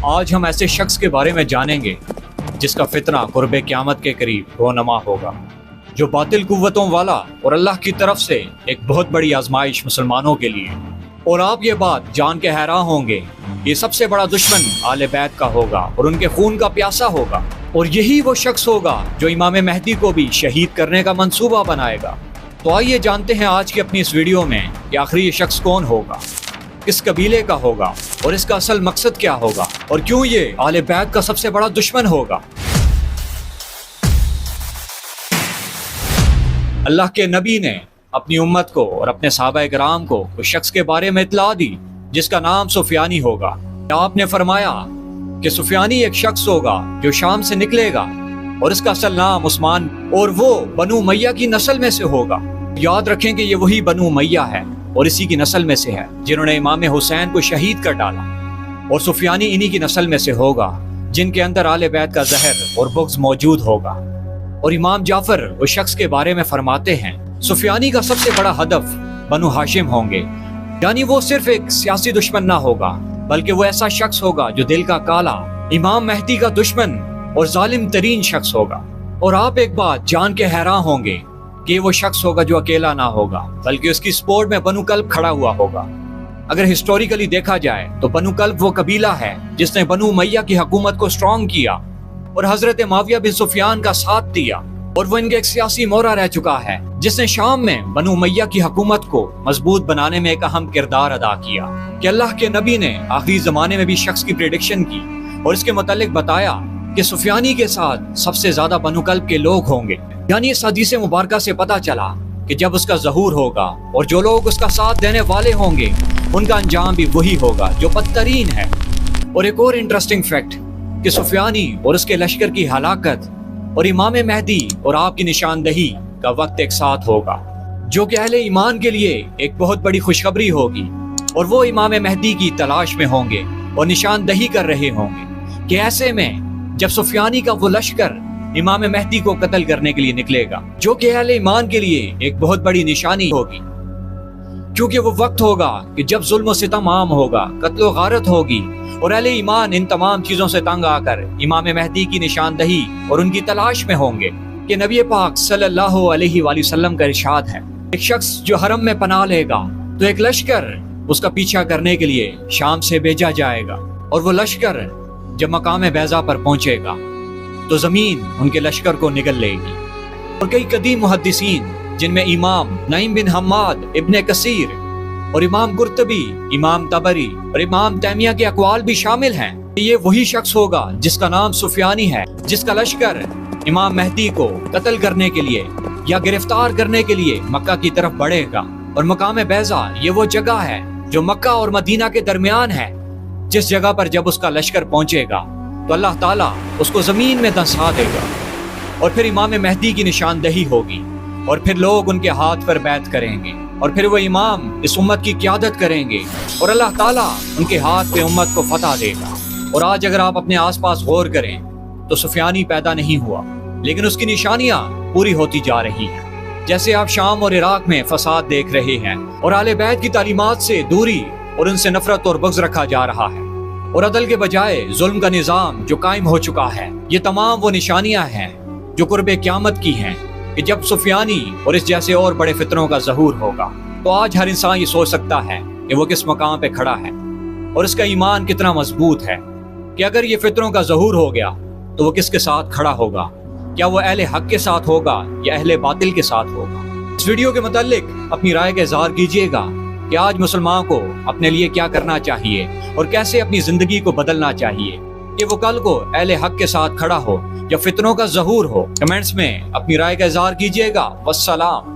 آج ہم ایسے شخص کے بارے میں جانیں گے جس کا فتنہ قرب قیامت کے قریب رونما ہوگا، جو باطل قوتوں والا اور اللہ کی طرف سے ایک بہت بڑی آزمائش مسلمانوں کے لیے۔ اور آپ یہ بات جان کے حیران ہوں گے، یہ سب سے بڑا دشمن آل بیت کا ہوگا اور ان کے خون کا پیاسا ہوگا، اور یہی وہ شخص ہوگا جو امام مہدی کو بھی شہید کرنے کا منصوبہ بنائے گا۔ تو آئیے جانتے ہیں آج کی اپنی اس ویڈیو میں کہ آخر یہ شخص کون ہوگا، کس قبیلے کا ہوگا، اور اس کا اصل مقصد کیا ہوگا، اور کیوں یہ آل بیت کا سب سے بڑا دشمن ہوگا۔ اللہ کے نبی نے اپنی امت کو اور اپنے صحابہ کرام کو اس شخص کے بارے میں اطلاع دی جس کا نام سفیانی ہوگا۔ آپ نے فرمایا کہ سفیانی ایک شخص ہوگا جو شام سے نکلے گا اور اس کا اصل نام عثمان، اور وہ بنو امیہ کی نسل میں سے ہوگا۔ یاد رکھیں کہ یہ وہی بنو امیہ ہے اور اسی کی نسل میں سے ہے جنہوں نے امام حسین کو شہید کر ڈالا، اور سفیانی انہی کی نسل میں سے ہوگا جن کے اندر آل بیت کا زہر اور بغض موجود ہوگا۔ اور امام جعفر اس شخص کے بارے میں فرماتے ہیں سفیانی کا سب سے بڑا ہدف بنو ہاشم ہوں گے، یعنی وہ صرف ایک سیاسی دشمن نہ ہوگا بلکہ وہ ایسا شخص ہوگا جو دل کا کالا، امام مہدی کا دشمن اور ظالم ترین شخص ہوگا۔ اور آپ ایک بات جان کے حیران ہوں گے کہ وہ شخص ہوگا جو اکیلا نہ ہوگا بلکہ اس کی سپورٹ میں بنو کلب کھڑا ہوا ہوگا۔ اگر ہسٹوریکلی دیکھا جائے تو بنو کلب وہ قبیلہ ہے جس نے بنو امیہ کی حکومت کو سٹرونگ کیا اور حضرت معاویہ بن سفیان کا ساتھ دیا، اور وہ ان کے ایک سیاسی مورا رہ چکا ہے جس نے شام میں بنو امیہ کی حکومت کو مضبوط بنانے میں ایک اہم کردار ادا کیا۔ کہ اللہ کے نبی نے آخری زمانے میں بھی شخص کی پریڈکشن کی اور اس کے متعلق بتایا کہ سفیانی کے ساتھ سب سے زیادہ بنو کلب کے لوگ ہوں گے، یعنی اس حدیث مبارکہ سے پتہ چلا کہ جب اس کا ظہور ہوگا اور جو لوگ اس کا ساتھ دینے والے ہوں گے ان کا انجام بھی وہی ہوگا جو بدترین ہے۔ اور ایک اور انٹرسٹنگ فیکٹ کہ سفیانی اور اس کے لشکر کی ہلاکت اور امام مہدی اور آپ کی نشاندہی کا وقت ایک ساتھ ہوگا، جو کہ اہل ایمان کے لیے ایک بہت بڑی خوشخبری ہوگی، اور وہ امام مہدی کی تلاش میں ہوں گے اور نشاندہی کر رہے ہوں گے کہ ایسے میں جب سفیانی کا وہ لشکر امام مہدی کو قتل کرنے کے لیے نکلے گا، جو کہ اہل ایمان کے لیے ایک بہت بڑی نشانی ہوگی، کیونکہ وہ وقت ہوگا کہ جب ظلم و ستم عام ہوگا، قتل و غارت ہوگی، اور اہل ایمان ان تمام چیزوں سے تنگ آ کر امام مہدی کی نشاندہی اور ان کی تلاش میں ہوں گے۔ کہ نبی پاک صلی اللہ علیہ وآلہ وسلم کا ارشاد ہے ایک شخص جو حرم میں پناہ لے گا تو ایک لشکر اس کا پیچھا کرنے کے لیے شام سے بھیجا جائے گا، اور وہ لشکر جب مقام بیضا پر پہنچے گا تو زمین ان کے لشکر کو نگل لے گی۔ اور کئی قدیم محدثین جن میں امام نعیم بن حماد، ابن کثیر اور امام قرطبی، امام طبری اور امام تیمیہ کے اقوال بھی شامل ہیں، یہ وہی شخص ہوگا جس کا نام سفیانی ہے، جس کا لشکر امام مہدی کو قتل کرنے کے لیے یا گرفتار کرنے کے لیے مکہ کی طرف بڑھے گا۔ اور مقام بیضا یہ وہ جگہ ہے جو مکہ اور مدینہ کے درمیان ہے، جس جگہ پر جب اس کا لشکر پہنچے گا تو اللہ تعالیٰ اس کو زمین میں دھنسا دے گا، اور پھر امام مہدی کی نشاندہی ہوگی، اور پھر لوگ ان کے ہاتھ پر بیعت کریں گے، اور پھر وہ امام اس امت کی قیادت کریں گے، اور اللہ تعالیٰ ان کے ہاتھ پہ امت کو فتح دے گا۔ اور آج اگر آپ اپنے آس پاس غور کریں تو سفیانی پیدا نہیں ہوا، لیکن اس کی نشانیاں پوری ہوتی جا رہی ہیں۔ جیسے آپ شام اور عراق میں فساد دیکھ رہے ہیں، اور آل بیت کی تعلیمات سے دوری اور ان سے نفرت اور بغض رکھا جا رہا ہے، اور عدل کے بجائے ظلم کا نظام جو قائم ہو چکا ہے، یہ تمام وہ نشانیاں ہیں جو قرب قیامت کی ہیں کہ جب سفیانی اور اس جیسے اور بڑے فتنوں کا ظہور ہوگا۔ تو آج ہر انسان یہ سوچ سکتا ہے کہ وہ کس مقام پہ کھڑا ہے اور اس کا ایمان کتنا مضبوط ہے، کہ اگر یہ فتنوں کا ظہور ہو گیا تو وہ کس کے ساتھ کھڑا ہوگا، کیا وہ اہل حق کے ساتھ ہوگا یا اہل باطل کے ساتھ ہوگا۔ اس ویڈیو کے متعلق اپنی رائے کا اظہار کیجیے گا کہ آج مسلمان کو اپنے لیے کیا کرنا چاہیے اور کیسے اپنی زندگی کو بدلنا چاہیے کہ وہ کل کو اہل حق کے ساتھ کھڑا ہو یا فتنوں کا ظہور ہو۔ کمنٹس میں اپنی رائے کا اظہار کیجیے گا۔ والسلام۔